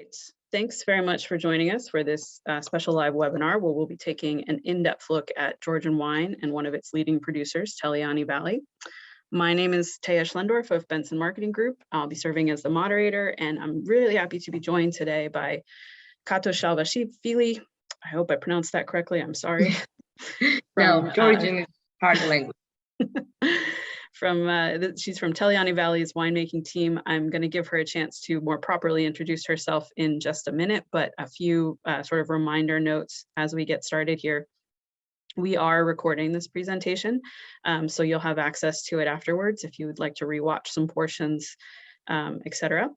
Great. Thanks very much for joining us for this special live webinar where we'll be taking an in-depth look at Georgian wine and one of its leading producers, Teliani Valley. My name is Thea Schlendorf of Benson Marketing Group. I'll be serving as the moderator, and I'm really happy to be joined today by Kato Shalvashvili. I hope I pronounced that correctly. I'm sorry. No, Georgian is hard language. She's from Teliani Valley's winemaking team. I'm going to give her a chance to more properly introduce herself in just a minute, but a few sort of reminder notes as we get started here. We are recording this presentation, so you'll have access to it afterwards if you would like to rewatch some portions, etc.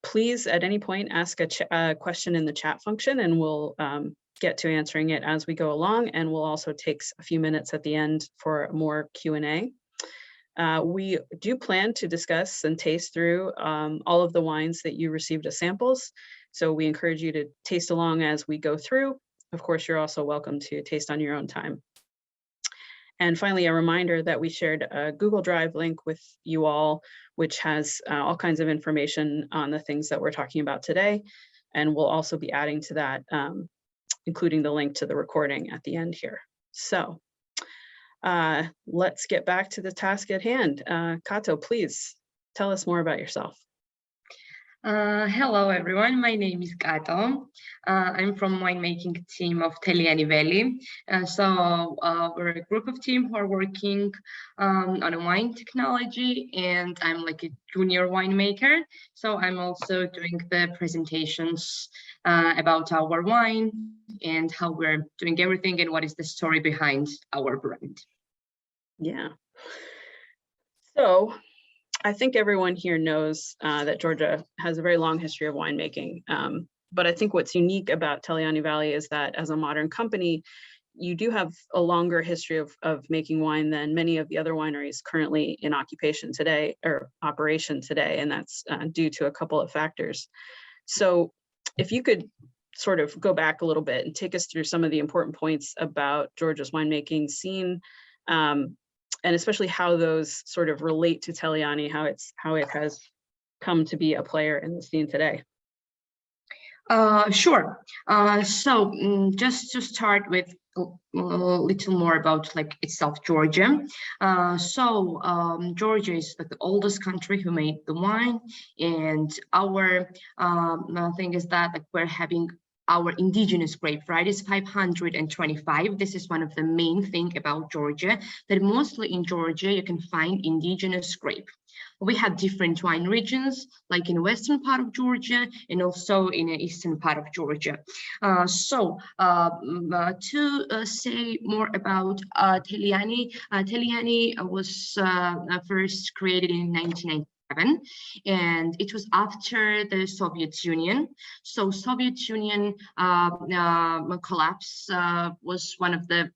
Please, at any point, ask a question in the chat function, and we'll get to answering it as we go along, and we'll also take a few minutes at the end for more Q&A. We do plan to discuss and taste through all of the wines that you received as samples, so we encourage you to taste along as we go through. Of course, you're also welcome to taste on your own time. And finally, a reminder that we shared a Google Drive link with you all, which has all kinds of information on the things that we're talking about today. And we'll also be adding to that, including the link to the recording at the end here. So let's get back to the task at hand. Kato, please tell us more about yourself. Hello, everyone. My name is Kato. I'm from winemaking team of Teliani Valley. So we're a group of team who are working on a wine technology, and I'm like a junior winemaker. So I'm also doing the presentations about our wine and how we're doing everything and what is the story behind our brand. Yeah. So I think everyone here knows that Georgia has a very long history of winemaking. But I think what's unique about Teliani Valley is that as a modern company, you do have a longer history of making wine than many of the other wineries currently in occupation today or operation today. And that's due to a couple of factors. So if you could sort of go back a little bit and take us through some of the important points about Georgia's winemaking scene, and especially how those sort of relate to Teliani, how it has come to be a player in the scene today. Sure. So just to start with a little more about like itself, Georgia. Georgia is like the oldest country who made the wine, and our thing is that like we're having our indigenous grape varieties 525. This is one of the main thing about Georgia, that mostly in Georgia you can find indigenous grape. We have different wine regions, like in western part of Georgia and also in the eastern part of Georgia. To say more about Teliani, Teliani was first created in 1990. And it was after the Soviet Union. So Soviet Union collapse was one of the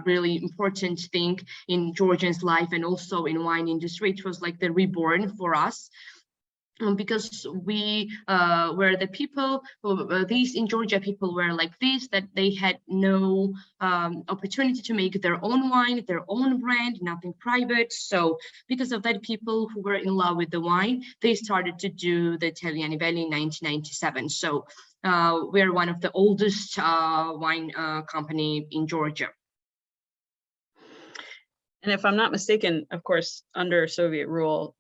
really important thing in Georgian's life and also in wine industry. It was like the reborn for us. Because we were the people who, these in Georgia people were like this, that they had no opportunity to make their own wine, their own brand, nothing private. So because of that, people who were in love with the wine, they started to do the Teliani Valley in 1997. So we're one of the oldest wine company in Georgia. And if I'm not mistaken, of course, under Soviet rule,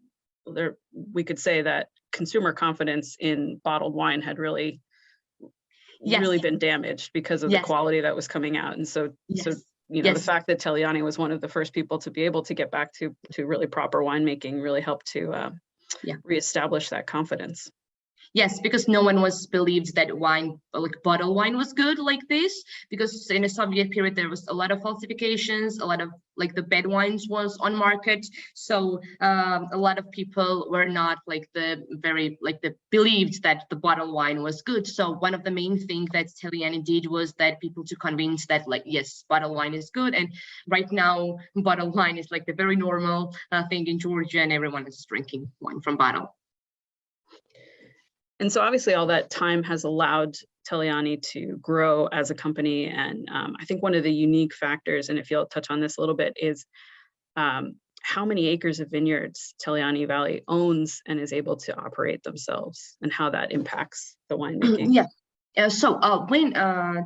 we could say that consumer confidence in bottled wine had really been damaged because of the quality that was coming out. And so you know, the fact that Teliani was one of the first people to be able to get back to really proper winemaking really helped to reestablish that confidence. Yes, because no one was believed that wine, like bottled wine, was good like this. Because in the Soviet period, there was a lot of falsifications, a lot of like the bad wines was on market. So a lot of people were not like believed that the bottled wine was good. So one of the main things that Teliani did was that people to convince that like, yes, bottled wine is good. And right now, bottled wine is like the very normal thing in Georgia, and everyone is drinking wine from bottle. And so obviously all that time has allowed Teliani to grow as a company. And I think one of the unique factors, and if you'll touch on this a little bit, is how many acres of vineyards Teliani Valley owns and is able to operate themselves, and how that impacts the winemaking. Yeah. When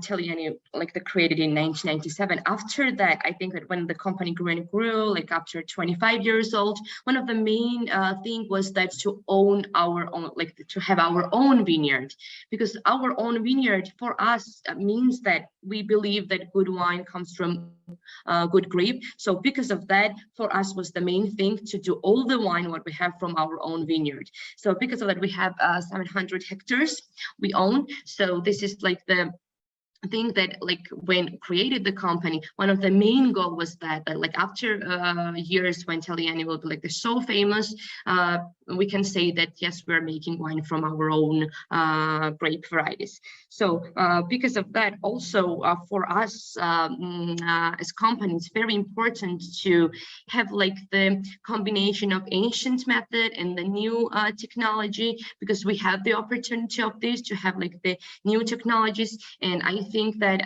Teliani created in 1997, after that, I think that when the company grew and grew, like after 25 years old, one of the main thing was that to own our own, to have our own vineyard, because our own vineyard for us means that we believe that good wine comes from good grape. So because of that, for us was the main thing to do all the wine what we have from our own vineyard. So because of that, we have 700 hectares we own. So this is like the thing that when created the company, one of the main goal was that after years when Teliani will be so famous, we can say that yes, we're making wine from our own grape varieties. So because of that, also for us as company, it's very important to have the combination of ancient method and the new technology, because we have the opportunity of this to have the new technologies. And I think that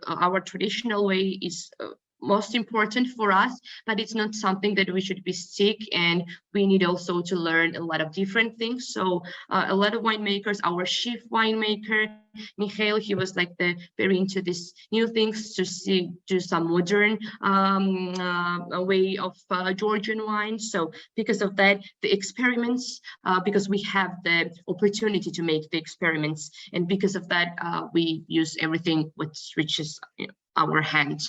our traditional way is most important for us, but it's not something that we should be stuck, and we need also to learn a lot of different things. So a lot of winemakers, our chief winemaker Mikhail, he was very into these new things, to do some modern way of Georgian wine. So because of that, the experiments, because we have the opportunity to make the experiments, and because of that, we use everything which reaches our hand.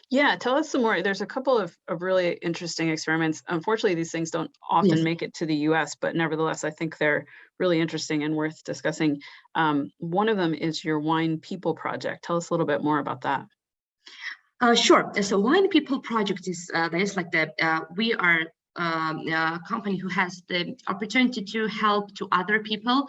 Yeah, tell us some more. There's a couple of really interesting experiments. Unfortunately, these things don't often make it to the US, but nevertheless, I think they're really interesting and worth discussing. One of them is your Wine People project. Tell us a little bit more about that. Sure. So Wine People project is we are a company who has the opportunity to help to other people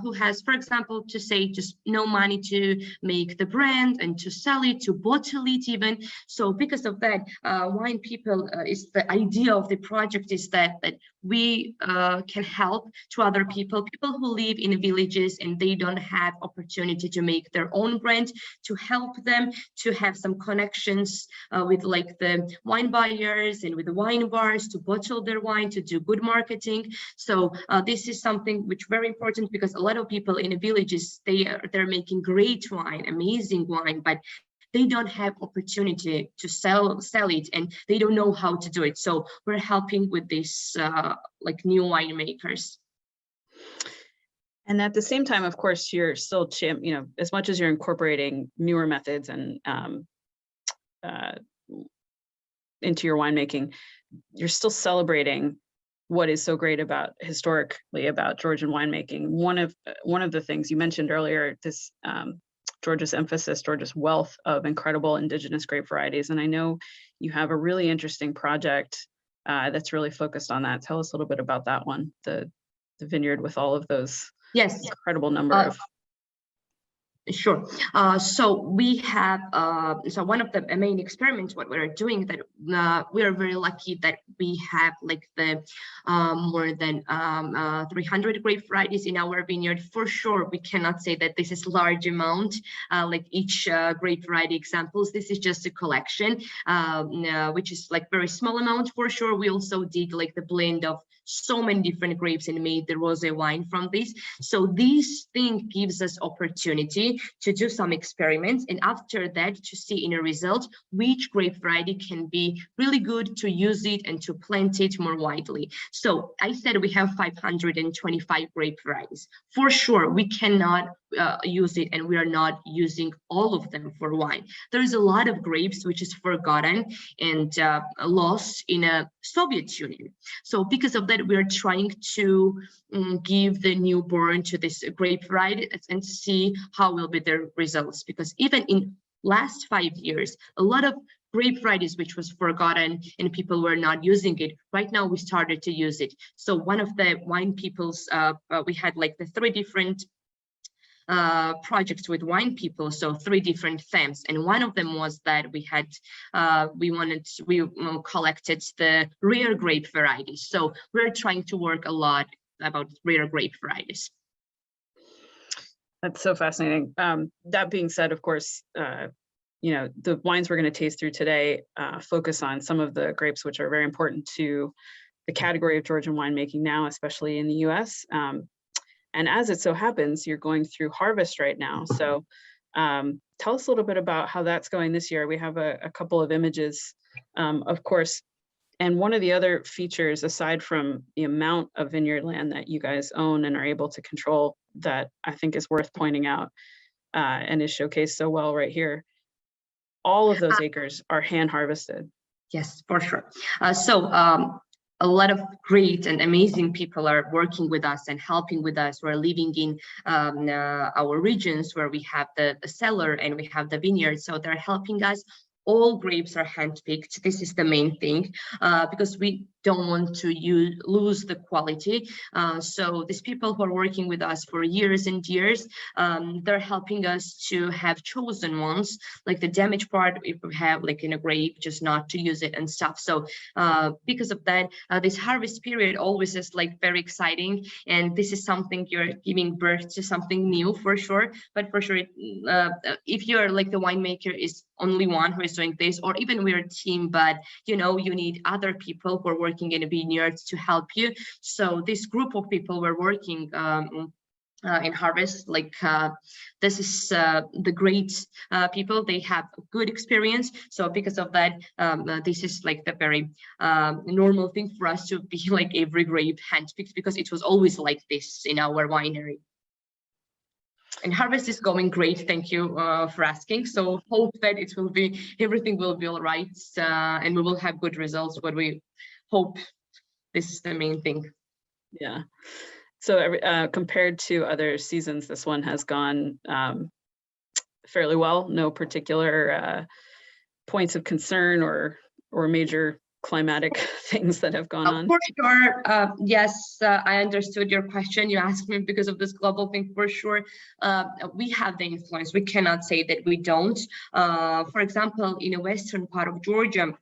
who has, for example, to say just no money to make the brand and to sell it, to bottle it even. So because of that, Wine People is the idea of the project is that we can help to other people who live in villages and they don't have opportunity to make their own brand, to help them to have some connections with the wine buyers and with the wine bars, to bottle their wine, to do good marketing. So this is something which very important, because a lot of people in the villages, they're making great wine, amazing wine, but they don't have opportunity to sell it, and they don't know how to do it. So we're helping with this new winemakers. And at the same time, of course, you're still, as much as you're incorporating newer methods and into your winemaking, you're still celebrating what is so great historically about Georgian winemaking. One of the things you mentioned earlier, this Georgia's emphasis, Georgia's wealth of incredible indigenous grape varieties. And I know you have a really interesting project that's really focused on that. Tell us a little bit about that one, the vineyard with all of those incredible number of. Sure. So we have, so one of the main experiments, what we're doing, that we are very lucky that we have the more than 300 grape varieties in our vineyard. For sure, we cannot say that this is large amount, each grape variety examples. This is just a collection, which is very small amount. For sure, we also did the blend of so many different grapes and made the rosé wine from this. So this thing gives us opportunity to do some experiments, and after that to see in a result which grape variety can be really good to use it and to plant it more widely. So I said we have 525 grape varieties. For sure, we cannot use it, and we are not using all of them for wine. There is a lot of grapes which is forgotten and lost in a Soviet Union. So because of that, we are trying to give the newborn to this grape variety and see how will be the results. Because even in last 5 years, a lot of grape varieties which was forgotten and people were not using it, right now we started to use it. So one of the Wine People's, we had the 3 different projects with Wine People, so 3 different themes, and one of them was that we had we collected the rare grape varieties. So we're trying to work a lot about rare grape varieties. That's so fascinating. That being said, of course, you know, the wines we're going to taste through today focus on some of the grapes which are very important to the category of Georgian winemaking now, especially in the US. And as it so happens, you're going through harvest right now. So tell us a little bit about how that's going this year. We have a couple of images, of course. And one of the other features, aside from the amount of vineyard land that you guys own and are able to control, that I think is worth pointing out and is showcased so well right here, all of those acres are hand harvested. Yes, for sure. A lot of great and amazing people are working with us and helping with us. We're living in our regions where we have the cellar and we have the vineyard. So they're helping us. All grapes are handpicked. This is the main thing, because we don't want to lose the quality. So these people who are working with us for years and years, they're helping us to have chosen ones, like the damaged part, if we have like in a grape, just not to use it and stuff. So because of that, this harvest period always is like very exciting. And this is something you're giving birth to something new for sure. But for sure, if you're like the winemaker is only one who is doing this, or even we're a team, but you know, you need other people who are working in a vineyard to help you. So this group of people were working in harvest, like this is the great people. They have good experience. So because of that, this is like the very normal thing for us to be like every grape handpicked, because it was always like this in our winery. And harvest is going great. Thank you for asking. So hope that it will be, everything will be all right, and we will have good results. What we hope, this is the main thing. Yeah. So compared to other seasons, this one has gone fairly well. No particular points of concern or major climatic things that have gone on? For sure, yes, I understood your question. You asked me because of this global thing. For sure, we have the influence. We cannot say that we don't. For example, in a western part of Georgia,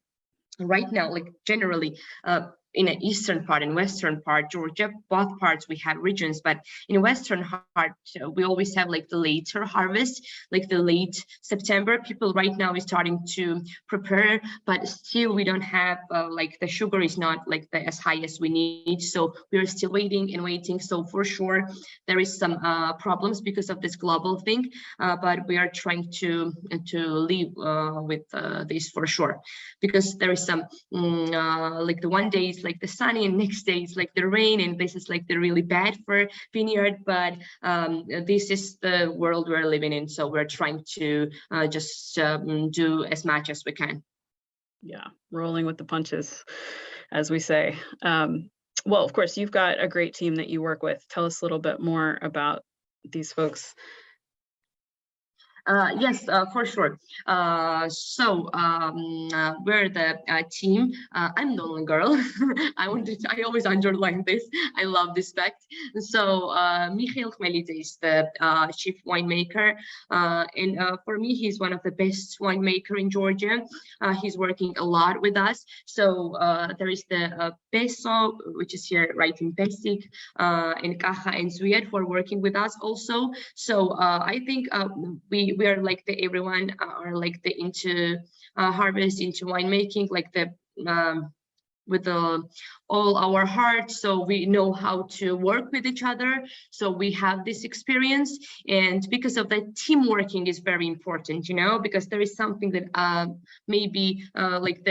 right now, like generally, in the eastern part and western part, Georgia, both parts we have regions, but in the western part, we always have like the later harvest, like the late September. People right now is starting to prepare, but still we don't have like the sugar is not like as high as we need. So we're still waiting and waiting. So for sure, there is some problems because of this global thing, but we are trying to live with this for sure, because there is some like the one day is like the sunny and next day is like the rain, and this is like the really bad for vineyard, but this is the world we're living in, so we're trying to just do as much as we can. Yeah, rolling with the punches, as we say. Well, of course, you've got a great team that you work with. Tell us a little bit more about these folks. Yes, for sure. So we're the team. I'm the only girl. I always underline this. I love this fact. So Mikhail Khmelidze is the chief winemaker, and for me, he's one of the best winemaker in Georgia. He's working a lot with us. So there is the Benson, which is here right in Pesik, and Kaha and Zuyed who are working with us also. So I think we are like everyone are like into harvest, into winemaking, like with all our heart. So we know how to work with each other. So we have this experience, and because of that, team working is very important, you know, because there is something that maybe like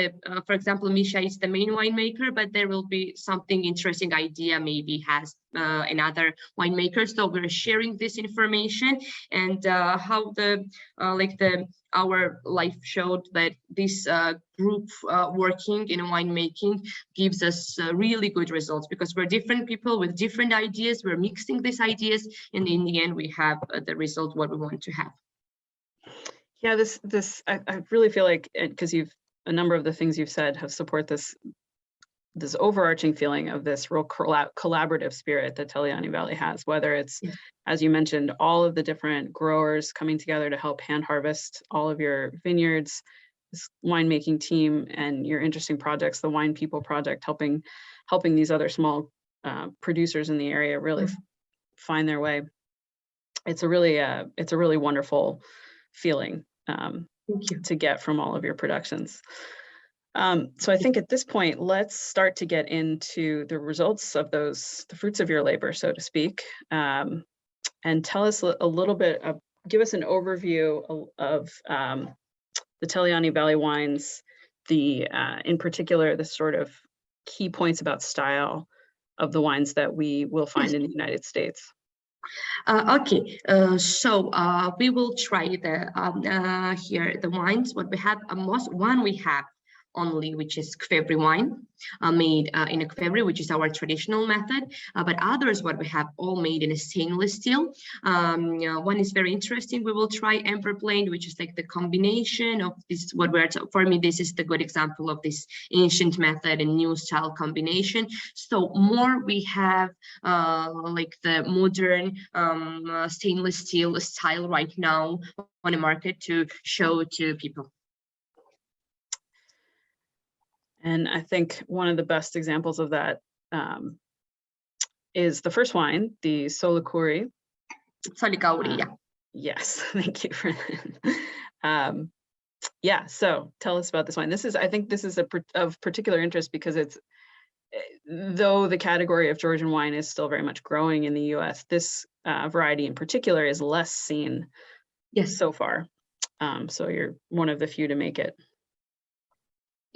for example, Misha is the main winemaker, but there will be something interesting idea maybe has another winemaker. So we're sharing this information, and how our life showed that this group working in winemaking gives us really good results, because we're different people with different ideas. We're mixing these ideas, and in the end, we have the result what we want to have. Yeah, I really feel like, because a number of the things you've said have support this overarching feeling of this real collaborative spirit that Teliani Valley has, whether it's, as you mentioned, all of the different growers coming together to help hand harvest all of your vineyards, this winemaking team, and your interesting projects, the Wine People Project, helping these other small producers in the area really find their way. It's a really wonderful feeling. Thank you. to get from all of your productions. So I think at this point, let's start to get into the results of the fruits of your labor, so to speak, and tell us a little bit of, give us an overview of the Teliani Valley wines, in particular, the sort of key points about style of the wines that we will find in the United States. Okay, so we will try here the wines. What we have, one we have only, which is Khaketi wine, made in a Khaketi, which is our traditional method. But others, what we have, all made in a stainless steel. One is very interesting. We will try Amber Blend, which is like the combination of this. For me, this is the good example of this ancient method and new style combination. So more we have like the modern stainless steel style right now on the market to show to people. And I think one of the best examples of that is the first wine, the Solikauri. Solikauri, yeah. Yes, thank you for that. Yeah, so tell us about this wine. I think this is of particular interest because though the category of Georgian wine is still very much growing in the US, this variety in particular is less seen so far. So you're one of the few to make it.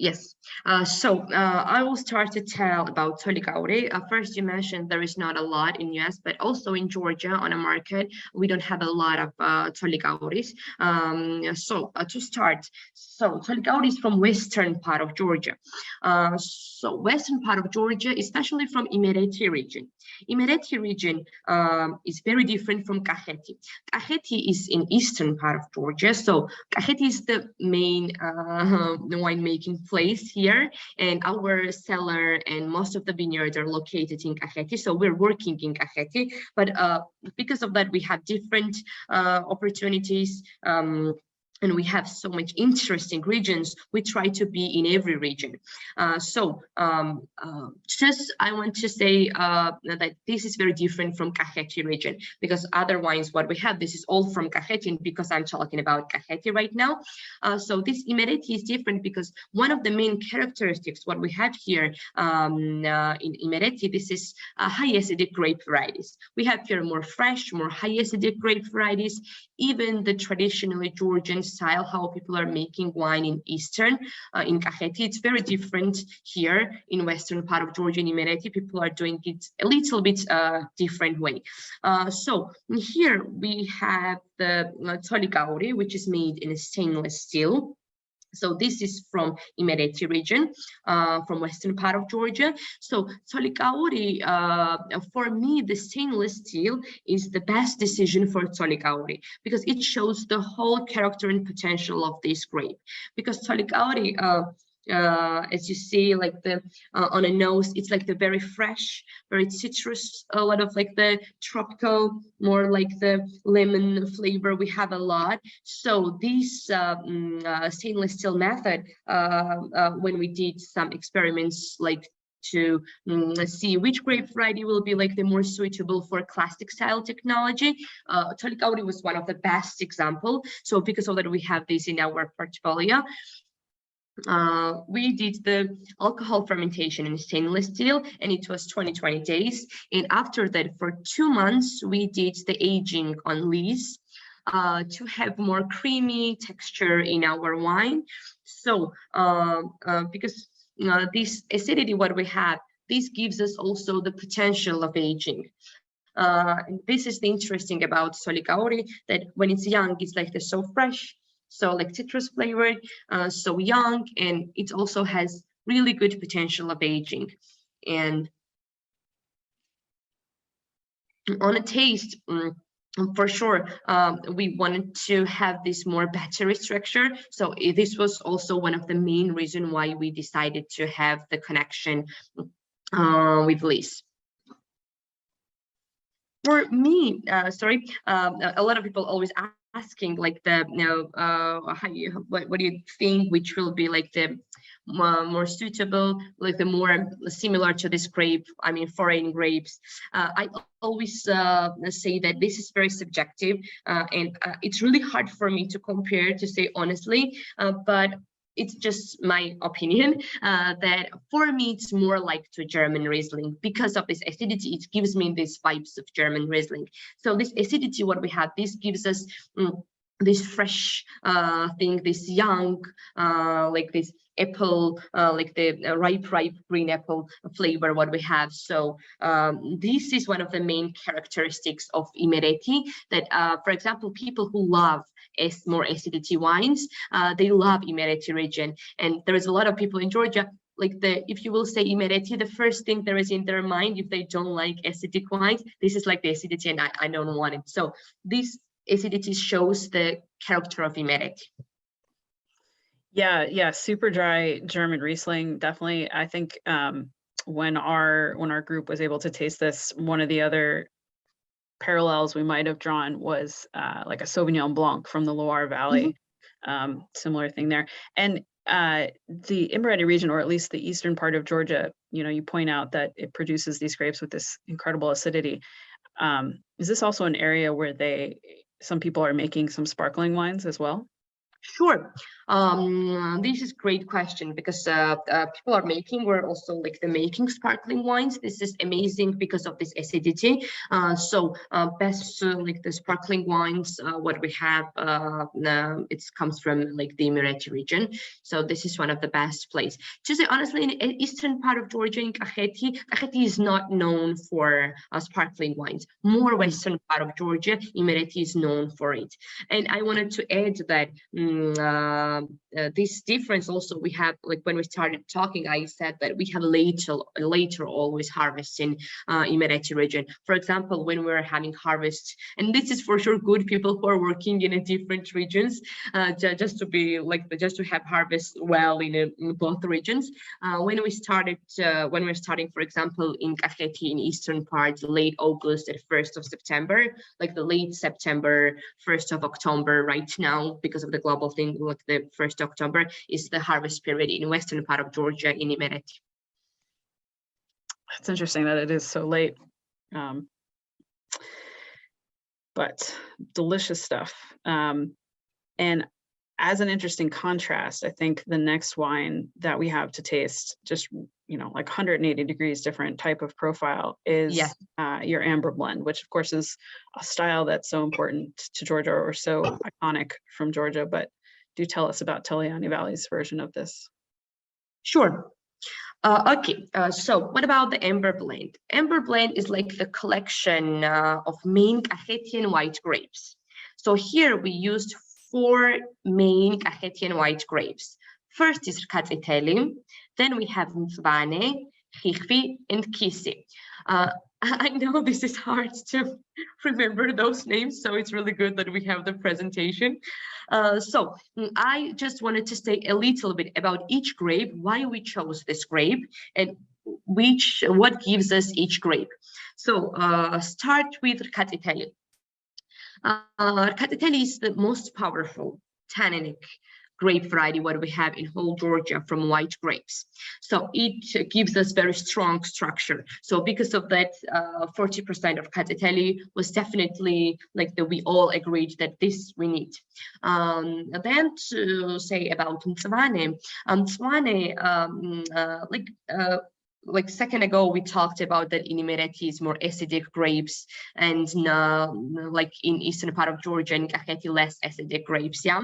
Yes, so I will start to tell about Solikauri. First, you mentioned there is not a lot in US, but also in Georgia on a market, we don't have a lot of Solikauris. So to start, Solikauri is from western part of Georgia. So western part of Georgia, especially from Imereti region. Imereti region is very different from Khaketi. Khaketi is in eastern part of Georgia. So Khaketi is the main winemaking place here, and our cellar and most of the vineyards are located in Khaketi. So we're working in Khaketi, but because of that, we have different opportunities. And we have so much interesting regions. We try to be in every region. Just I want to say that this is very different from Khaketi region, because other wines, what we have, this is all from Khaketi, because I'm talking about Khaketi right now. So this Imereti is different because one of the main characteristics, what we have here in Imereti, this is high acidic grape varieties. We have here more fresh, more high acidic grape varieties, even the traditionally Georgian style, how people are making wine in Eastern, in Khaketi. It's very different here in Western part of Georgia, in Imereti. People are doing it a little bit different way. So here we have the Solikauri, which is made in a stainless steel. So this is from Imereti region, from western part of Georgia. So Solikauri, for me, the stainless steel is the best decision for Solikauri because it shows the whole character and potential of this grape. Because Solikauri, as you see, like the on a nose, it's like the very fresh, very citrus, a lot of like the tropical, more like the lemon flavor we have a lot. So this stainless steel method, when we did some experiments like to see which grape variety will be like the more suitable for classic style technology, Solikauri was one of the best example. So because of that, we have this in our portfolio. We did the alcohol fermentation in stainless steel, and it was 20 days. And after that, for 2 months, we did the aging on lees to have more creamy texture in our wine. So because this acidity, what we have, this gives us also the potential of aging. And this is the interesting about Solikauri, that when it's young, it's like they're so fresh, so like citrus flavored, so young, and it also has really good potential of aging. And on a taste, for sure, we wanted to have this more battery structure. So this was also one of the main reasons why we decided to have the connection with lees. For me, a lot of people always asking like the what do you think which will be like the more suitable, like the more similar to this grape, I mean foreign grapes. I always say that this is very subjective, and it's really hard for me to compare, to say honestly, but it's just my opinion, that for me it's more like to German Riesling. Because of this acidity, it gives me these vibes of German Riesling. So this acidity, what we have, this gives us this fresh thing, this young, like this apple, like the ripe green apple flavor what we have. So this is one of the main characteristics of Imereti, that for example, people who love more acidity wines, they love Imereti region. And there is a lot of people in Georgia, like if you will say Imereti, the first thing there is in their mind, if they don't like acidic wines, this is like the acidity, and I don't want it. So this acidity shows the character of Imereti. Yeah, super dry German Riesling, definitely. I think when our group was able to taste this, one of the other parallels we might have drawn was like a Sauvignon Blanc from the Loire Valley. Similar thing there. And the Imereti region, or at least the eastern part of Georgia, you point out that it produces these grapes with this incredible acidity. Is this also an area where some people are making some sparkling wines as well? Sure. This is a great question, because people are making, we're also like making sparkling wines. This is amazing because of this acidity. So best like the sparkling wines, what we have, it comes from like the Imereti region. So this is one of the best place. To say honestly, in the eastern part of Georgia, in Khaketi is not known for sparkling wines. More western part of Georgia, Imereti is known for it. And I wanted to add that this difference also we have, like when we started talking, I said that we have later always harvests in Imereti region. For example, when we're having harvests, and this is for sure good people who are working in different regions, just to have harvests well in both regions. When we're starting, for example, in Khaketi in eastern part, late August and 1st of September, like the late September, 1st of October right now, because of the global thing, like the 1st October is the harvest period in western part of Georgia in Imereti. That's interesting that it is so late, but delicious stuff. And as an interesting contrast, I think the next wine that we have to taste, just like 180 degrees different type of profile, is your amber blend, which of course is a style that's so important to Georgia, or so iconic from Georgia. But do tell us about Teliani Valley's version of this. Sure. Okay, so what about the amber blend? Amber blend is like the collection of main Khaketian white grapes. So here we used 4 main Khaketian white grapes. First is Khaketi, then we have Mtsvane, Khaketi, and Kisi. I know this is hard to remember those names, so it's really good that we have the presentation. So I just wanted to say a little bit about each grape, why we chose this grape, and what gives us each grape. So start with Khaketi. Khaketi is the most powerful tanninic grape variety what we have in whole Georgia from white grapes. So it gives us very strong structure. So because of that, 40% of Khaketi was definitely like we all agreed that this we need. Then to say about Mtsvane, like a second ago, we talked about that in Imereti is more acidic grapes, and like in eastern part of Georgia and Khaketi less acidic grapes, yeah.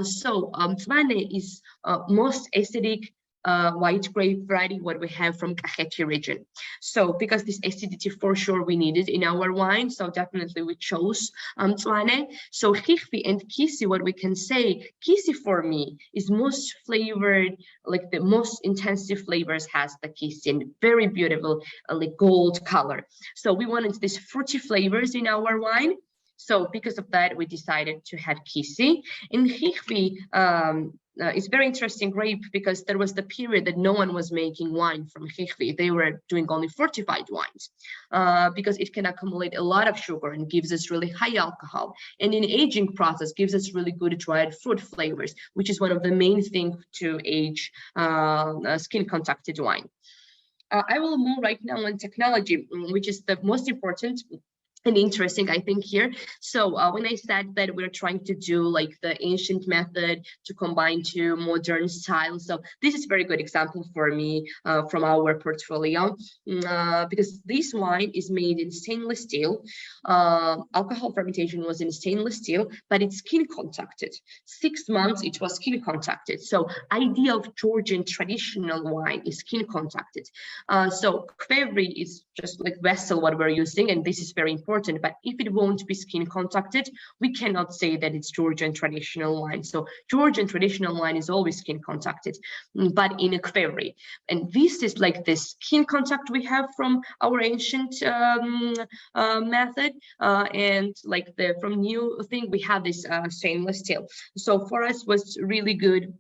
So Mtsvane is most acidic white grape variety what we have from Khaketi region. So because this acidity for sure we needed in our wine, so definitely we chose Mtsvane. So Khaketi and Kisi, what we can say, Kisi for me is most flavored, like the most intensive flavors has the Kisi, and very beautiful like gold color. So we wanted these fruity flavors in our wine. So because of that, we decided to have Kisi. In Khaketi, it's very interesting grape because there was the period that no one was making wine from Khaketi. They were doing only fortified wines because it can accumulate a lot of sugar and gives us really high alcohol. And in aging process gives us really good dried fruit flavors, which is one of the main things to age skin contacted wine. I will move right now on technology, which is the most important and interesting, I think, here. So when I said that we're trying to do like the ancient method to combine to modern style, so this is a very good example for me from our portfolio because this wine is made in stainless steel. Alcohol fermentation was in stainless steel, but it's skin contacted. 6 months it was skin contacted. So idea of Georgian traditional wine is skin contacted. So Khaketi is just like vessel what we're using, and this is very important. But if it won't be skin contacted, we cannot say that it's Georgian traditional wine. So Georgian traditional wine is always skin contacted, but in a Khaketi. And this is like the skin contact we have from our ancient method, and like the from new thing we have this stainless steel. So for us was really good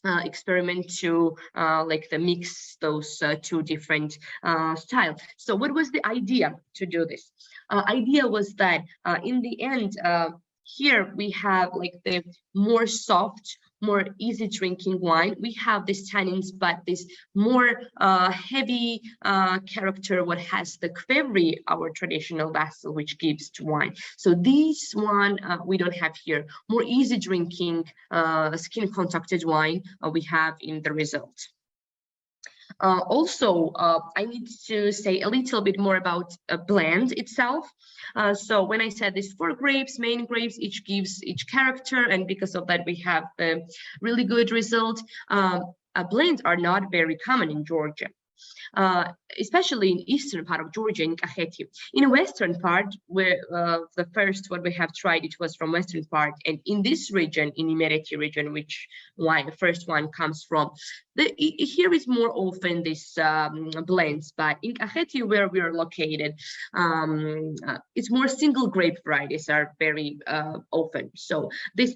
experiment to like the mix those two different styles. So what was the idea to do this? Idea was that in the end, here we have like the more soft, more easy drinking wine. We have these tannins, but this more heavy character what has the Khaketi, our traditional vessel, which gives to wine. So this one we don't have here. More easy drinking skin contacted wine we have in the result. Also, I need to say a little bit more about a blend itself. So when I said these 4 grapes, main grapes, each gives each character, and because of that we have a really good result. Blends are not very common in Georgia. Especially in eastern part of Georgia, in Khaketi. In western part, where the first one we have tried, it was from western part, and in this region, in Imereti region, which wine, the first one comes from, here is more often this blends, but in Khaketi, where we are located, it's more single grape varieties are very often. So this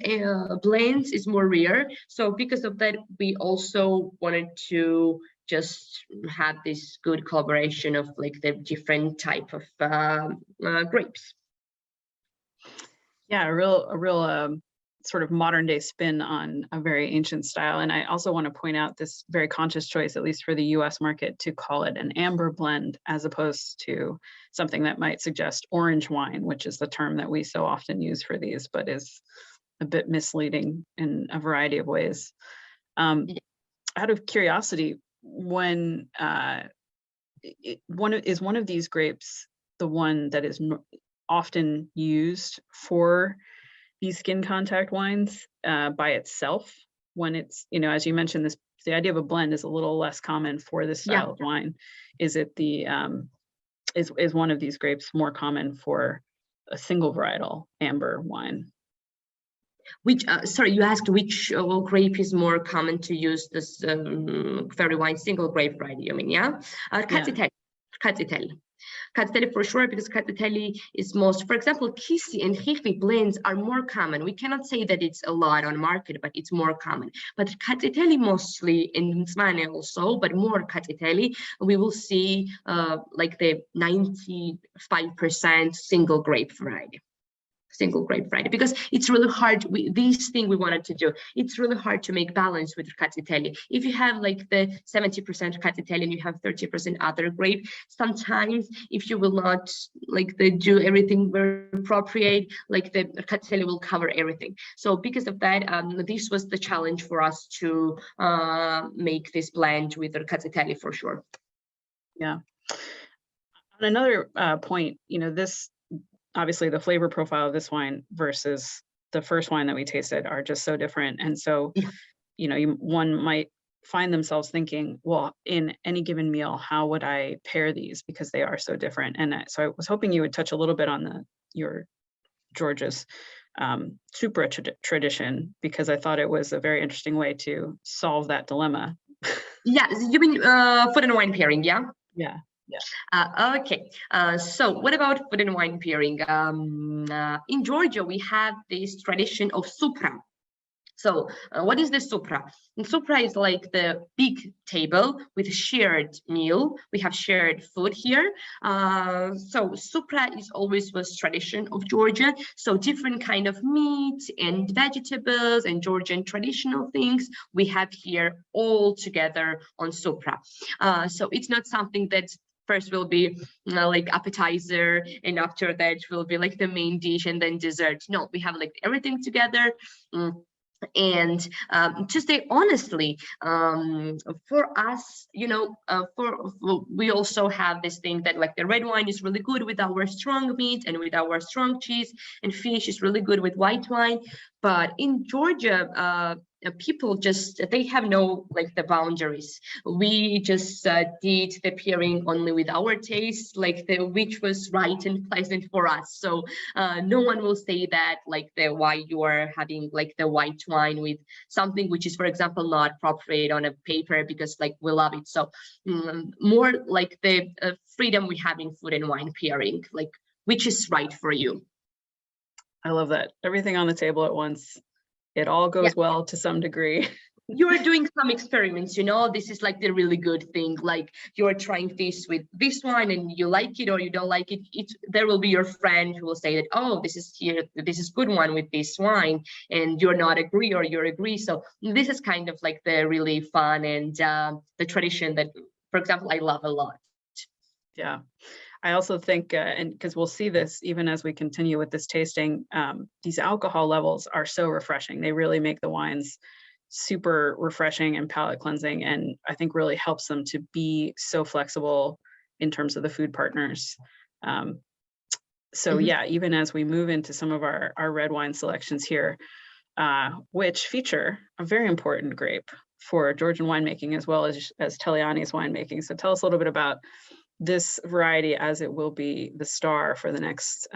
blends is more rare. So because of that, we also wanted to just have this good collaboration of like the different type of grapes. Yeah, a real sort of modern day spin on a very ancient style. And I also want to point out this very conscious choice, at least for the US market, to call it an amber blend as opposed to something that might suggest orange wine, which is the term that we so often use for these, but is a bit misleading in a variety of ways. Out of curiosity, when one of these grapes the one that is often used for these skin contact wines by itself, when it's, you know, as you mentioned, this the idea of a blend is a little less common for this style of wine. Is it the is one of these grapes more common for a single varietal amber wine? Which, sorry, you asked which grape is more common to use this very wine single grape variety, you mean, yeah? Khaketi for sure, because Khaketi is most, for example, Kisi and Khaketi blends are more common. We cannot say that it's a lot on market, but it's more common. But Khaketi mostly, in Zmane also, but more Khaketi, we will see like the 95% single grape variety. Because it's really hard. This thing we wanted to do, it's really hard to make balance with Khaketi. If you have like the 70% Khaketi and you have 30% other grape, sometimes if you will not like do everything very appropriate, like the Khaketi will cover everything. So because of that, this was the challenge for us to make this blend with the Khaketi for sure. Yeah. On another point, you know, this obviously the flavor profile of this wine versus the first wine that we tasted are just so different. And so, you know, one might find themselves thinking, well, in any given meal, how would I pair these? Because they are so different. And so I was hoping you would touch a little bit on your Georgia's super tradition, because I thought it was a very interesting way to solve that dilemma. Yeah, you mean food and wine pairing, yeah? Yeah. Okay, so what about food and wine pairing? In Georgia, we have this tradition of supra. So what is the supra? And supra is like the big table with a shared meal. We have shared food here. So supra is always was tradition of Georgia. So different kind of meat and vegetables and Georgian traditional things we have here all together on supra. So it's not something that first will be like appetizer, and after that will be like the main dish and then dessert. No, we have like everything together. And to say honestly, for us, you know, we also have this thing that like the red wine is really good with our strong meat and with our strong cheese, and fish is really good with white wine. But in Georgia, people just, they have no like the boundaries. We just did the pairing only with our taste, like the which was right and pleasant for us. So no one will say that like the why you are having like the white wine with something which is, for example, not appropriate on a paper, because like we love it. So more like the freedom we have in food and wine pairing, like which is right for you. I love that. Everything on the table at once. It all goes well to some degree. You are doing some experiments, you know, this is like the really good thing. Like you're trying this with this wine and you like it or you don't like it. There will be your friend who will say that, oh, this is good one with this wine, and you're not agree or you're agree. So this is kind of like the really fun and the tradition that, for example, I love a lot. Yeah. I also think, and because we'll see this even as we continue with this tasting, these alcohol levels are so refreshing. They really make the wines super refreshing and palate cleansing, and I think really helps them to be so flexible in terms of the food partners. So yeah, even as we move into some of our red wine selections here, which feature a very important grape for Georgian winemaking as well as Teliani's winemaking. So tell us a little bit about this variety, as it will be the star for the next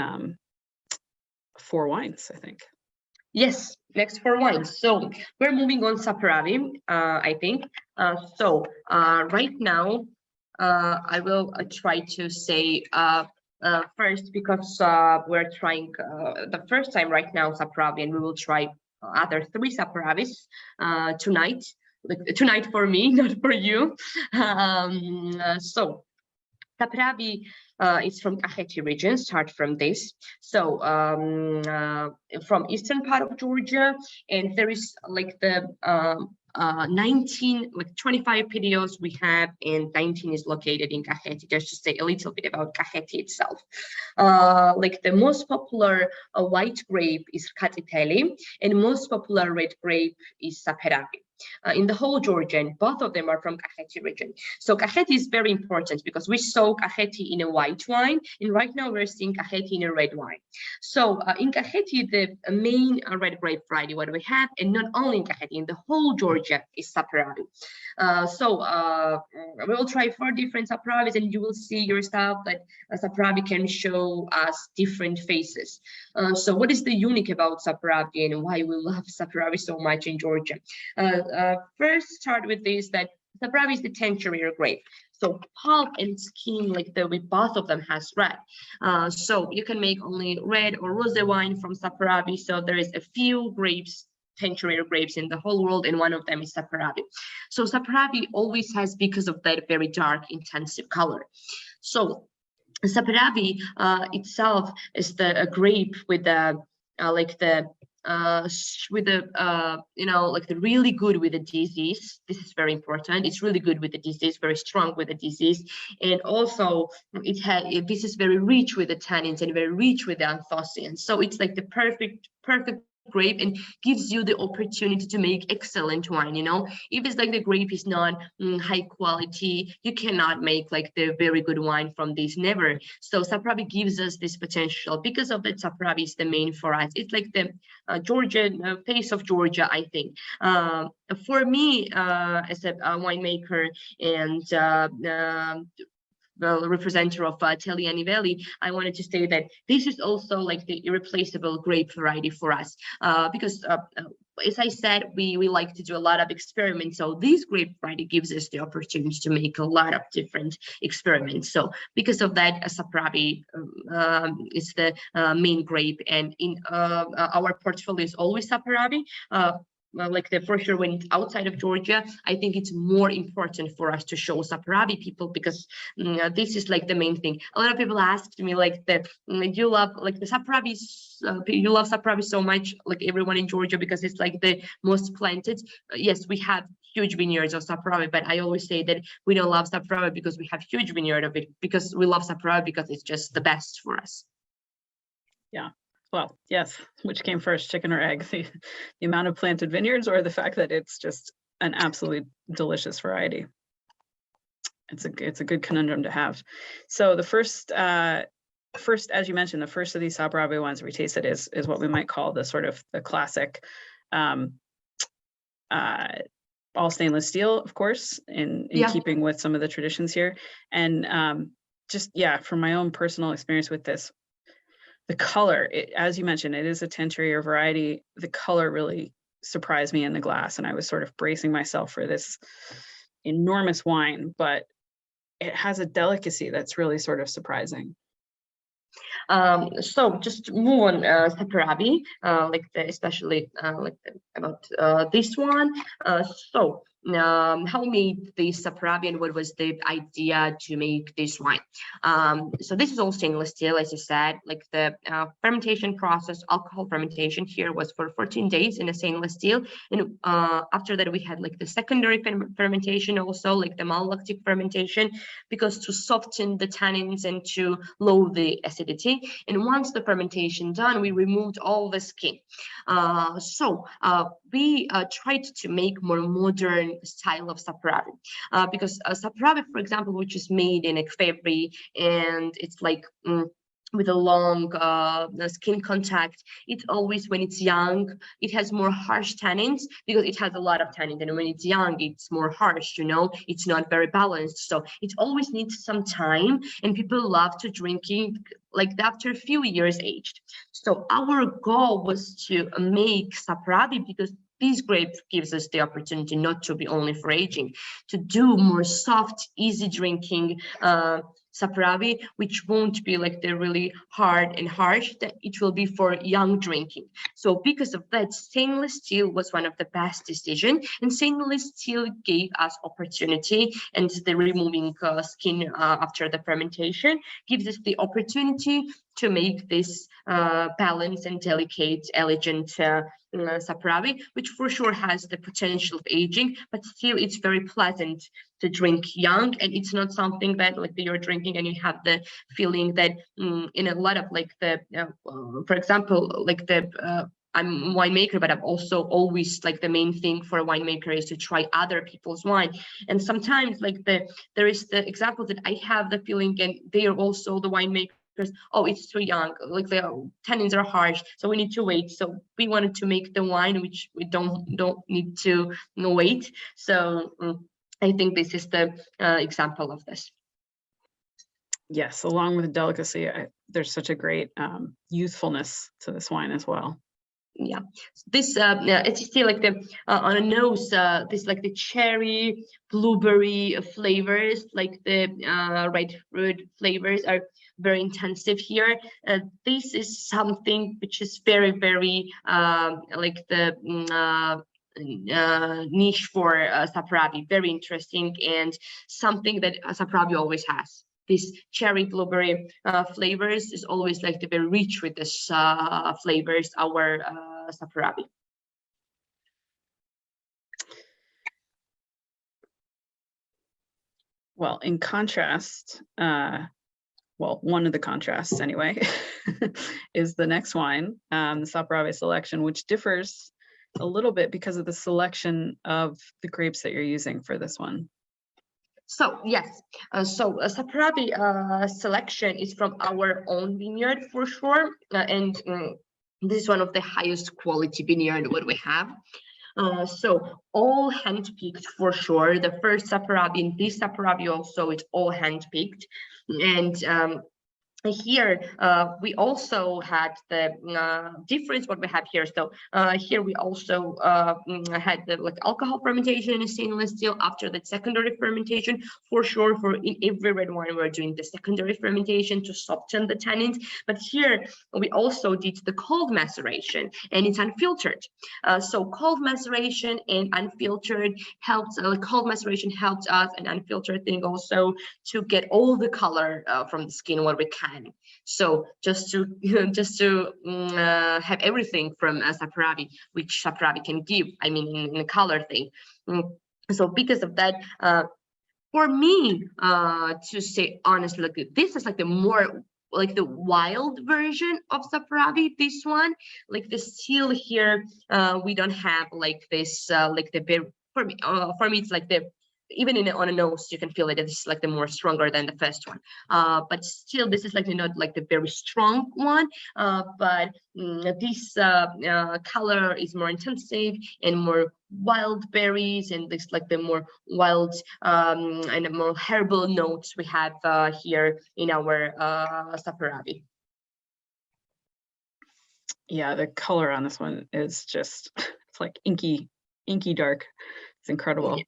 4 wines, I think. Yes, next 4 wines. So we're moving on Saparati, I think. So right now, I will try to say first, because we're trying the first time right now Saparati, and we will try other 3 Saparatis tonight. Like, tonight for me, not for you. So Saparati is from Khaketi region, start from this. So from eastern part of Georgia, and there is like the 25 PDOs we have, and 19 is located in Khaketi. Just to say a little bit about Khaketi itself. Like the most popular white grape is Khaketi, and most popular red grape is Saparati. In the whole Georgian, both of them are from Khaketi region. So Khaketi is very important because we saw Khaketi in a white wine, and right now we're seeing Khaketi in a red wine. So in Khaketi, the main red grape variety what we have, and not only in Khaketi, in the whole Georgia, is Saparati. We will try 4 different Saparatis, and you will see yourself that Saparati can show us different faces. So what is the unique about Saparati and why we love Saparati so much in Georgia? First, start with this, that Saparati is the 10-year grape. So pulp and skin, like with both of them has red. So you can make only red or rosé wine from Saparati. So there is a few grapes, 10-year grapes in the whole world, and one of them is Saparati. So Saparati always has, because of that, very dark, intensive color. So Saparati itself is the grape with the you know, like the really good with the disease. This is very important. It's really good with the disease, very strong with the disease, and also this is very rich with the tannins and very rich with the anthocyanins. So it's like the perfect grape, and gives you the opportunity to make excellent wine. You know, if it's like the grape is not high quality, you cannot make like the very good wine from this, never. So Saparati gives us this potential. Because of that, Saparati is the main for us. It's like the Georgian face of Georgia, I think. For me, as a winemaker and the representative of Teliani Valley, I wanted to say that this is also like the irreplaceable grape variety for us, because as I said, we like to do a lot of experiments. So this grape variety gives us the opportunity to make a lot of different experiments. So because of that, Saparati is the main grape, and in our portfolio is always Saparati. for sure when it's outside of Georgia, I think it's more important for us to show Saparati people, because this is like the main thing. A lot of people asked me like that, you love like the Saparati, you love Saparati so much, like everyone in Georgia, because it's like the most planted. Yes, we have huge vineyards of Saparati, but I always say that we don't love Saparati because we have huge vineyard of it, because we love Saparati because it's just the best for us. Yeah. Well, yes, which came first, chicken or egg, the amount of planted vineyards or the fact that it's just an absolutely delicious variety. It's a good conundrum to have. So the first, as you mentioned, the first of these Saparati wines we tasted is what we might call the sort of the classic, all stainless steel, of course, in keeping with some of the traditions here. And just, yeah, from my own personal experience with this, the color, as you mentioned, it is a Tentrier variety. The color really surprised me in the glass, and I was sort of bracing myself for this enormous wine, but it has a delicacy that's really sort of surprising. So just move on Saparati, especially about this one. How we made this Saparati and what was the idea to make this wine. So this is all stainless steel, as you said. Like the fermentation process, alcohol fermentation here was for 14 days in a stainless steel, and after that we had like the secondary fermentation, also like the malolactic fermentation, because to soften the tannins and to lower the acidity. And once the fermentation done, we removed all the skin. We tried to make more modern style of Saparati, because Saparati, for example, which is made in a February, and it's like with a long skin contact, it's always, when it's young, it has more harsh tannins, because it has a lot of tannin, and when it's young, it's more harsh, it's not very balanced. So it always needs some time, and people love to drink it like after a few years aged. So our goal was to make Saparati, because this grape gives us the opportunity not to be only for aging, to do more soft, easy drinking Saparati, which won't be like the really hard and harsh, that it will be for young drinking. So because of that, stainless steel was one of the best decisions, and stainless steel gave us opportunity, and the removing skin after the fermentation gives us the opportunity to make this balanced and delicate, elegant Saparati, which for sure has the potential of aging, but still it's very pleasant to drink young, and it's not something that like you're drinking and you have the feeling that in a lot of like the, for example, like the I'm a winemaker, but I'm also always like the main thing for a winemaker is to try other people's wine. And sometimes like there is the example that I have the feeling, and they are also the winemakers, oh, it's too young, like the tannins are harsh, so we need to wait. So we wanted to make the wine which we don't need to wait. So I think this is the example of this. Yes, along with delicacy, there's such a great youthfulness to this wine as well. Yeah, this it's still like the on a nose, this like the cherry, blueberry flavors, like the red fruit flavors are very intensive here. This is something which is very, very like the niche for Saparati, very interesting, and something that Saparati always has. This cherry blueberry flavors is always like the very rich with this flavors, our Saparati. Well, in contrast, well, one of the contrasts anyway, is the next wine, the Saparati selection, which differs a little bit because of the selection of the grapes that you're using for this one. So yes, so a Saparati selection is from our own vineyard for sure, and this is one of the highest quality vineyard what we have. So all hand-picked for sure. The first Saparati and this Saparati also, it's all hand-picked, and here we also had the difference what we have here. So here we also had the like alcohol fermentation in stainless steel. After that secondary fermentation, for sure, for in every red wine we're doing the secondary fermentation to soften the tannins. But here we also did the cold maceration, and it's unfiltered. So cold maceration and unfiltered helps. Cold maceration helps us, and unfiltered thing also to get all the color from the skin what we can. So just to have everything from Saparati, which Saparati can give, I mean, in the color thing. So because of that, for me, to say honestly, like this is like the more like the wild version of Saparati. This one, like the steel here, we don't have like this, like the for me, it's like the even on a nose you can feel it. It's like the more stronger than the first one, but still this is like not like the very strong one, but this color is more intensive and more wild berries, and this like the more wild and more herbal notes we have here in our Saparati. Yeah, the color on this one is just, it's like inky dark. It's incredible. Yeah.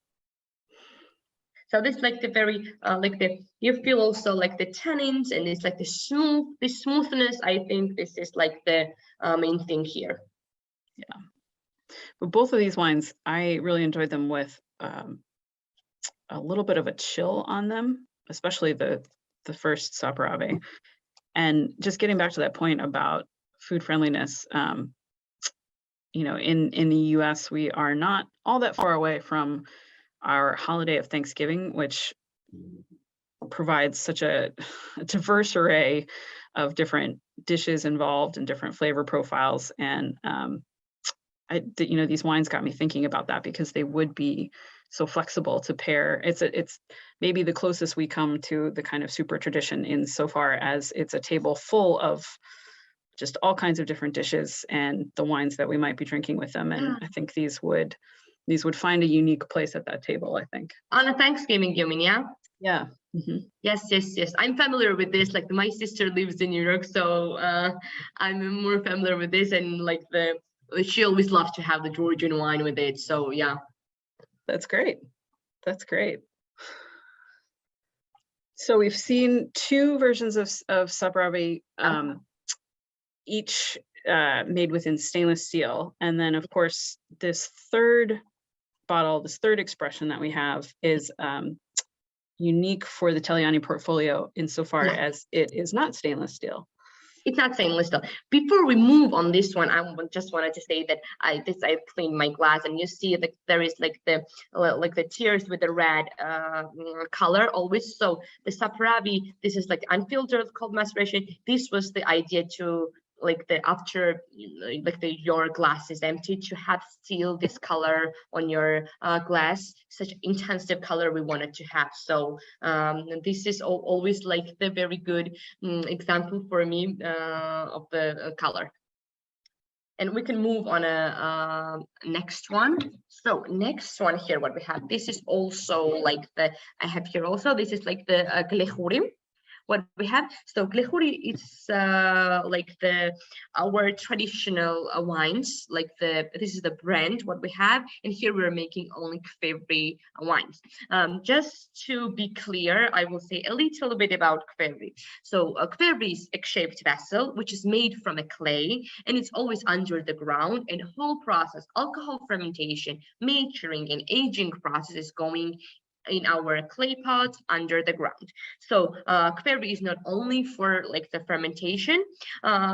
So this like the very like the you feel also like the tannins, and it's like the smoothness. I think this is like the main thing here. Yeah, but both of these wines, I really enjoyed them with a little bit of a chill on them, especially the first Saparati. And just getting back to that point about food friendliness, you know, in the US, we are not all that far away from our holiday of Thanksgiving, which provides such a diverse array of different dishes involved and different flavor profiles. And you know, these wines got me thinking about that because they would be so flexible to pair. It's maybe the closest we come to the kind of super tradition in so far as it's a table full of just all kinds of different dishes and the wines that we might be drinking with them. And I think these would find a unique place at that table, I think. On a Thanksgiving, you mean, yeah? Yeah. Mm-hmm. Yes. I'm familiar with this. Like my sister lives in New York, so I'm more familiar with this, and like she always loves to have the Georgian wine with it. So yeah. That's great. That's great. So we've seen two versions of Saparati, each made within stainless steel. And then of course, this third bottle, this third expression that we have is unique for the Teliani portfolio insofar as it is not stainless steel. It's not stainless steel. Before we move on this one, I just wanted to say that I cleaned my glass, and you see that there is like the tears with the red color always. So the Saparati, this is like unfiltered cold maceration. This was the idea to like the after like your glass is empty to have still this color on your glass, such intensive color we wanted to have. So this is always like the very good example for me of the color. And we can move on a next one. So next one here, what we have, this is also like I have here also, this is like the Glechuri. What we have, so Glechuri is like our traditional wines, like this is the brand what we have, and here we're making only Khaketi wines. Just to be clear, I will say a little bit about Khaketi. So Khaketi is a egg-shaped vessel which is made from a clay, and it's always under the ground, and the whole process, alcohol fermentation, maturing, and aging process is going in our clay pots under the ground. So Khaketi is not only for like the fermentation.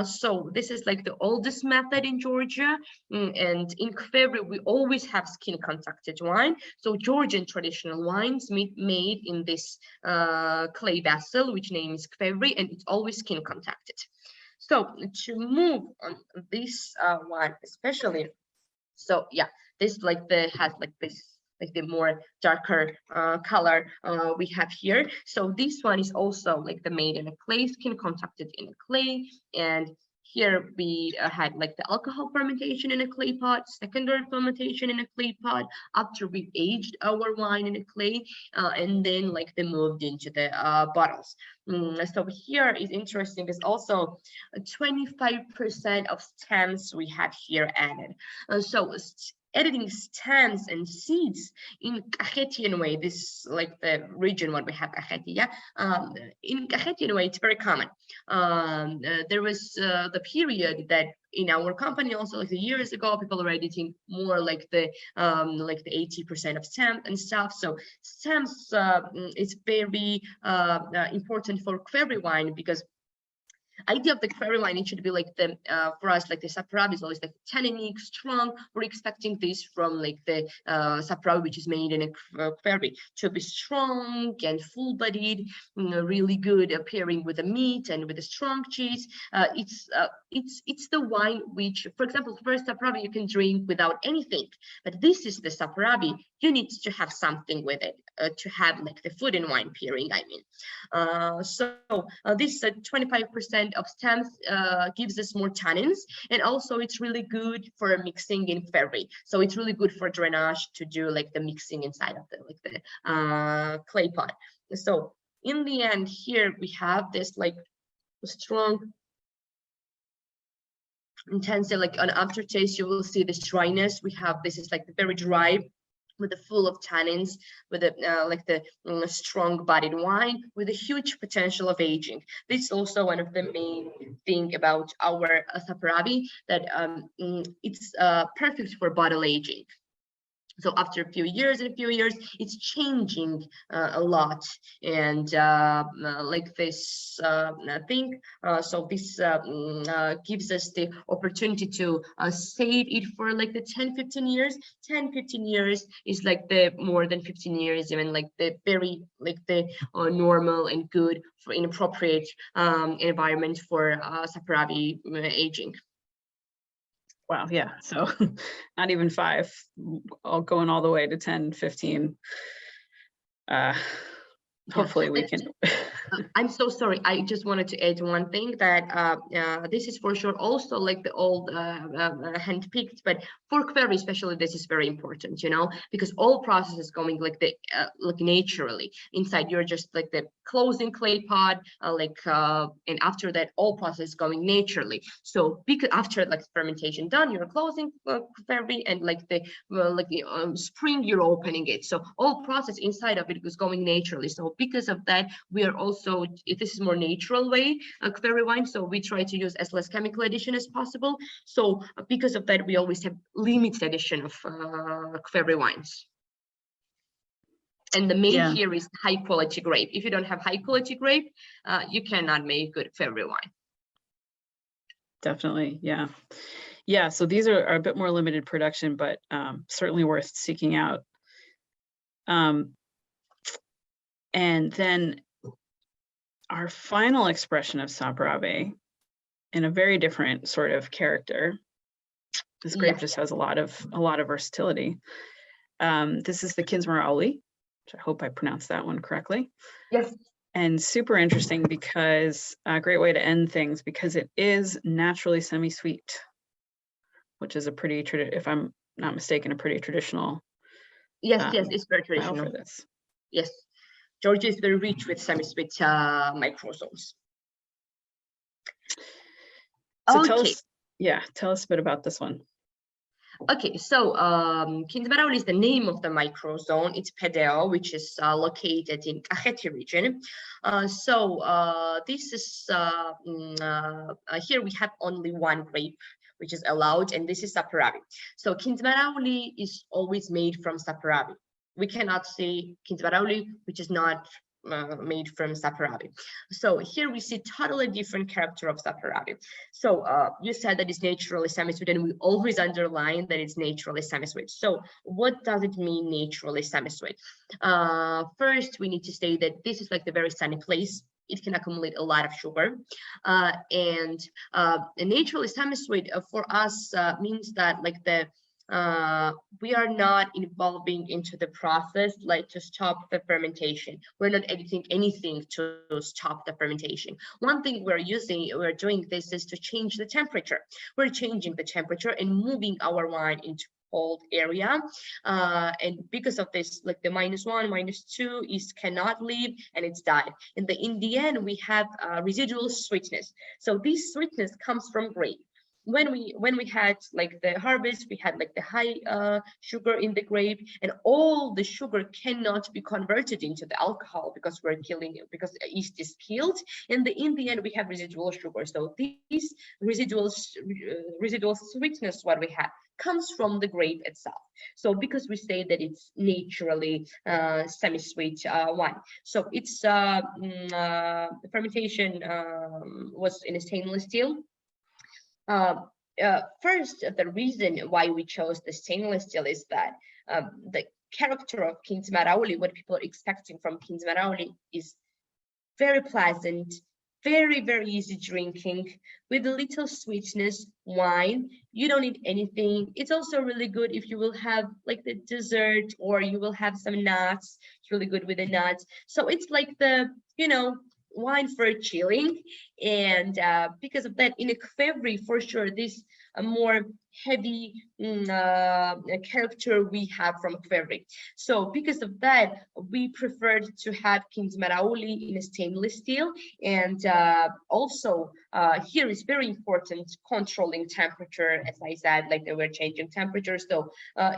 So this is like the oldest method in Georgia, and in Khaketi we always have skin contacted wine. So Georgian traditional wines made in this clay vessel, which name is Khaketi, and it's always skin contacted. So to move on this wine especially, so yeah, this like has like this like the more darker color we have here. So this one is also like the made in a clay, skin contacted in a clay, and Here we had like the alcohol fermentation in a clay pot, secondary fermentation in a clay pot, after we aged our wine in a clay, and then like they moved into the bottles. So here is interesting is also 25% of stems we had here added. So editing stems and seeds in Khaketian way, this like the region what we have Khaketi, yeah. In Khaketian way, it's very common. There was the period that in our company also like the years ago, people were editing more like the 80% of stem and stuff. So stems is very important for query wine, because idea of the query wine, it should be like the for us like the Saparati is always like tannic, strong. We're expecting this from like the Saparati, which is made in a query, to be strong and full-bodied, really good appearing with the meat and with the strong cheese. It's the wine which, for example, first Saparati you can drink without anything, but this is the Saparati. You need to have something with it to have like the food and wine pairing, I mean. So this 25% of stems gives us more tannins, and also it's really good for mixing in ferry. So it's really good for drainage to do like the mixing inside of the clay pot. So in the end here we have this like strong intensity, like on aftertaste you will see this dryness. We have this is like very dry, with the full of tannins, with the strong bodied wine with a huge potential of aging. This is also one of the main thing about our Saparati, that it's perfect for bottle aging. So after a few years, it's changing a lot, and like this thing. So this gives us the opportunity to save it for like the 10-15 years. 10-15 years is like the more than 15 years, even like the very like the normal and good for inappropriate environment for Saparati aging. Wow, yeah. So not even 5, all going all the way to 10, 15. Hopefully we can. I'm so sorry. I just wanted to add one thing, that this is for sure also like the old hand-picked, but for query especially, this is very important, you know, because all processes going like the like naturally inside. You're just like the closing clay pot, and after that, all process going naturally. So because after like fermentation done, you're closing query, and like the spring, you're opening it. So all process inside of it was going naturally. So because of that, we are also, this is more natural way query wine, so we try to use as less chemical addition as possible. So because of that, we always have limited addition of query wines. And the main here is high quality grape. If you don't have high quality grape, you cannot make good query wine. Definitely, yeah. Yeah, so these are a bit more limited production, but certainly worth seeking out. And then our final expression of Saparati, in a very different sort of character. This grape just has a lot of versatility. This is the Kinsmarauli, which I hope I pronounced that one correctly. Yes. And super interesting because a great way to end things, because it is naturally semi-sweet, which is a pretty, if I'm not mistaken, a pretty traditional. Yes, it's very traditional for this. Yes. Georgia is very rich with semi-sweet microsomes. So tell us a bit about this one. Okay, so Kinsmarauli is the name of the microzone. It's Pedeo, which is located in Khaketi region. This is here we have only one grape which is allowed, and this is Saparati. So Kinsmarauli is always made from Saparati. We cannot say Kinsmarauli which is not made from Saparati. So here we see totally different character of Saparati. So you said that it's naturally semi-sweet, and we always underline that it's naturally semi-sweet. So what does it mean naturally semi-sweet? First, we need to say that this is like the very sunny place. It can accumulate a lot of sugar, and naturally semi-sweet for us means that like the we are not involving into the process like to stop the fermentation. We're not editing anything to stop the fermentation. One thing we're doing this is to change the temperature. We're changing the temperature and moving our wine into cold area, and because of this, like the -1, -2 yeast cannot leave and it's died. In the end, we have residual sweetness. So this sweetness comes from grape. When we had like the harvest, we had like the high sugar in the grape, and all the sugar cannot be converted into the alcohol because we're killing it, because yeast is killed. In the end, we have residual sugar. So these residual sweetness what we have comes from the grape itself. So because we say that it's naturally semi-sweet wine, so it's the fermentation was in a stainless steel. First, the reason why we chose the stainless steel is that the character of Kindzmarauli, what people are expecting from Kindzmarauli, is very pleasant, very, very easy drinking, with a little sweetness wine. You don't need anything. It's also really good if you will have like the dessert, or you will have some nuts. It's really good with the nuts. So it's like the, wine for chilling. And because of that, in a Kfevri, for sure, this more heavy character we have from Kfevri. So because of that, we preferred to have Kindzmarauli in a stainless steel. And also here is very important, controlling temperature. As I said, like they were changing temperature. So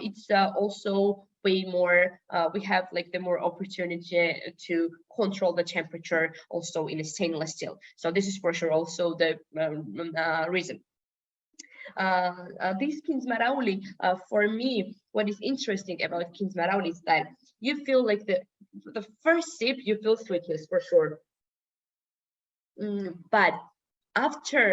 it's also way more, we have like the more opportunity to control the temperature also in a stainless steel. So this is for sure also the reason. This Kindzmarauli, for me, what is interesting about Kindzmarauli is that you feel like the first sip, you feel sweetness for sure. But after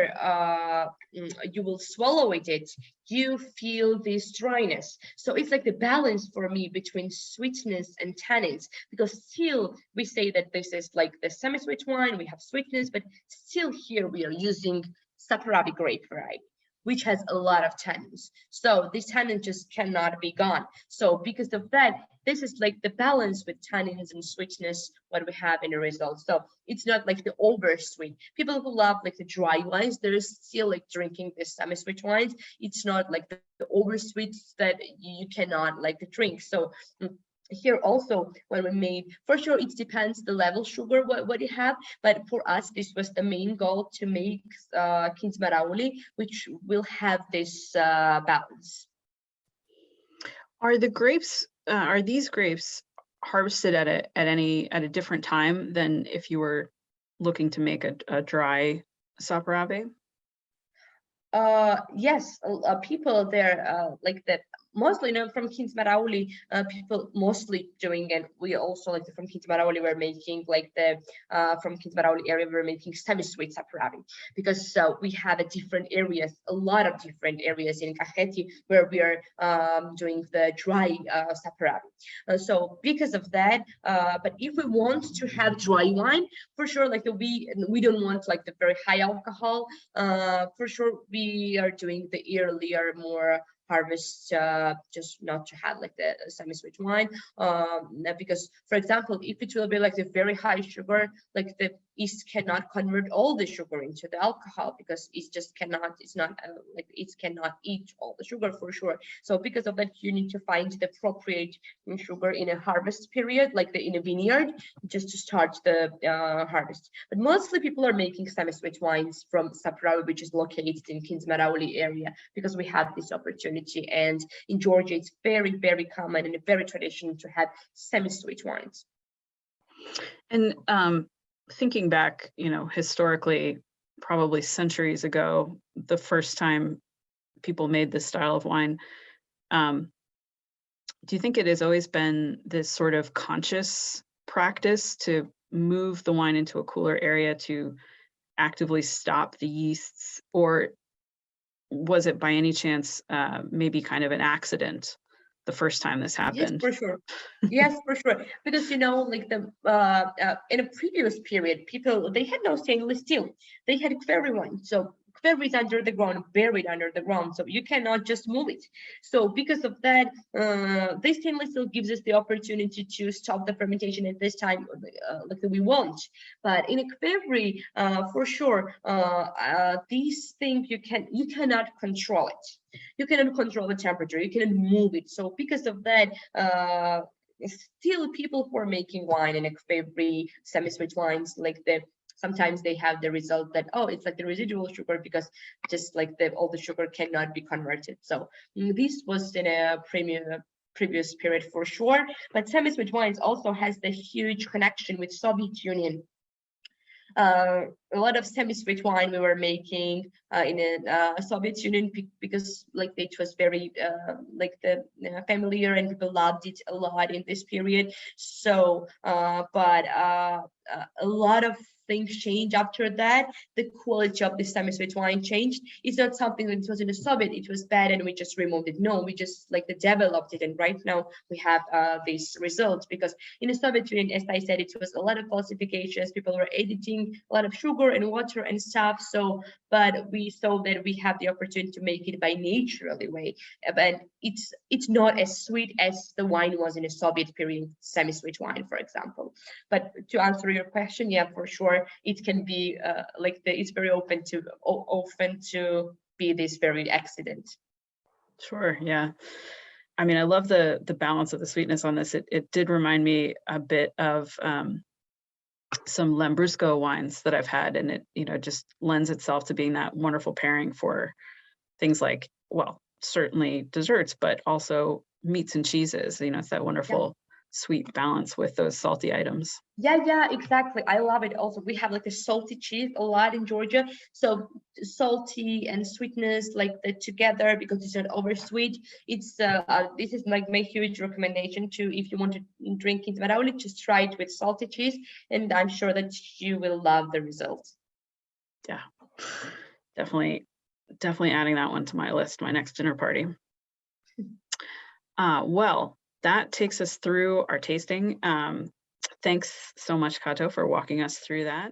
you will swallow it, you feel this dryness. So it's like the balance for me between sweetness and tannins, because still we say that this is like the semi-sweet wine, we have sweetness, but still here we are using Saparati grape variety, which has a lot of tannins. So this tannin just cannot be gone. So because of that, this is like the balance with tannins and sweetness, what we have in the result. So it's not like the over sweet. People who love like the dry wines, they're still like drinking the semi-sweet wines. It's not like the over sweets that you cannot like to drink. So here also, when we made, for sure it depends the level sugar what you have, but for us this was the main goal, to make Kindzmarauli, which will have this balance. Are these grapes harvested at a different time than if you were looking to make a dry Saparati? Yes, people there like that. Mostly from Kindzmarauli, people mostly doing it. We also like from Kindzmarauli, we're making like the from Kindzmarauli area, we're making semi-sweet Saparati, because we have a lot of different areas in Khaketi where we are doing the dry Saparati. So because of that, but if we want to have dry wine, for sure, like we don't want like the very high alcohol. For sure, we are doing the earlier, more harvest, just not to have like the semi-sweet wine, because for example, if it will be like the very high sugar, like the yeast cannot convert all the sugar into the alcohol, because it just cannot, it's not like it cannot eat all the sugar for sure. So because of that, you need to find the appropriate sugar in a harvest period, like in a vineyard, just to start the harvest. But mostly people are making semi-sweet wines from Saparati, which is located in Kindzmarauli area, because we have this opportunity. And in Georgia, it's very, very common and very traditional to have semi-sweet wines. And thinking back, historically, probably centuries ago, the first time people made this style of wine, do you think it has always been this sort of conscious practice to move the wine into a cooler area to actively stop the yeasts, or was it by any chance maybe kind of an accident the first time this happened? Yes, for sure. Yes, for sure. Because like the in a previous period, people, they had no stainless steel. They had Kfevri wine. So buried under the ground, so you cannot just move it. So because of that, this stainless steel gives us the opportunity to stop the fermentation at this time like we want. But in a kvevrij, for sure, these things you cannot control it. You cannot control the temperature, you cannot move it. So because of that, still people who are making wine in a kvevrij, semi-sweet wines, like sometimes they have the result that, oh, it's like the residual sugar, because just like all the sugar cannot be converted. So this was in a previous period for sure. But semi-sweet wines also has the huge connection with Soviet Union. A lot of semi-sweet wine we were making in a Soviet Union, because like it was very familiar, and people loved it a lot in this period. So but a lot of things changed after that. The quality of the semi-sweet wine changed. It's not something that was in the Soviet, it was bad and we just removed it. No, we just developed it, and right now we have these results. Because in the Soviet Union, as I said, it was a lot of falsifications. People were editing a lot of sugar and water and stuff. So but we saw that we have the opportunity to make it by naturally way, but it's not as sweet as the wine was in a Soviet period semi-sweet wine, for example. But to answer your question, yeah, for sure, it can be it's very often to be this very accident. Sure, yeah. I mean, I love the balance of the sweetness on this. It did remind me a bit of some Lambrusco wines that I've had, and it just lends itself to being that wonderful pairing for things like, well, certainly desserts, but also meats and cheeses. It's that wonderful sweet balance with those salty items. Yeah, exactly. I love it. Also, we have a salty cheese a lot in Georgia. So salty and sweetness together, because it's not over sweet. It's this is my huge recommendation too, if you want to drink it, but I only just try it with salty cheese, and I'm sure that you will love the results. Yeah, definitely adding that one to my list, my next dinner party. Well, that takes us through our tasting. Thanks so much, Kato, for walking us through that.